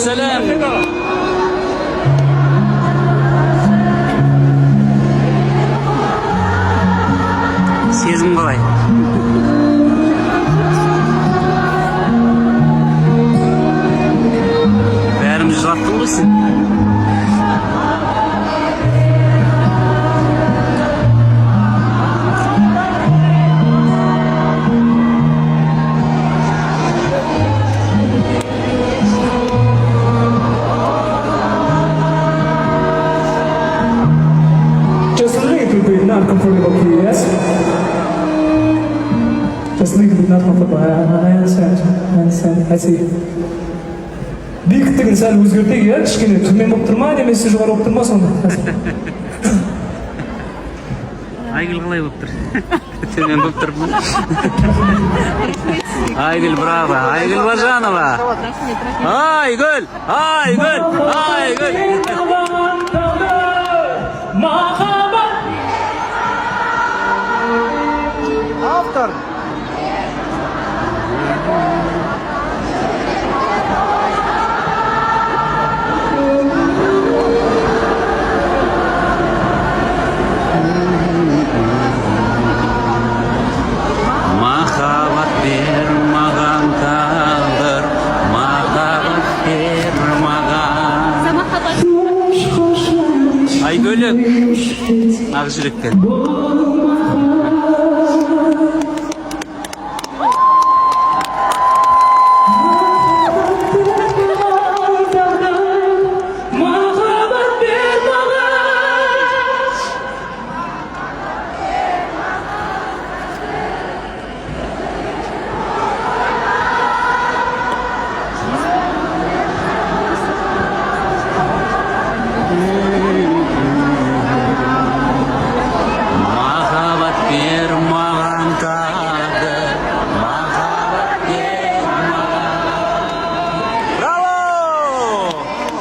Selam. Sezim qalay? Bәріміз жылаттың ғой сен? Just a little bit not comfortable here, yes? Just a little bit not comfortable. I understand. I see. Биіктігін сәл өзгертейік, иә? Кішкене төмен болып тұрма, немесе жоғары болып тұрма сонда? Айгүл қалай болып тұр? Төмен болып тұр ма? Айгүл, браво! Айгүл Бажанова! Айгүл! Айгүл! Айгүл! Автор. Махаббат бер маған тағдыр, махаббат бер маған. Айгүл, ақ жүректен.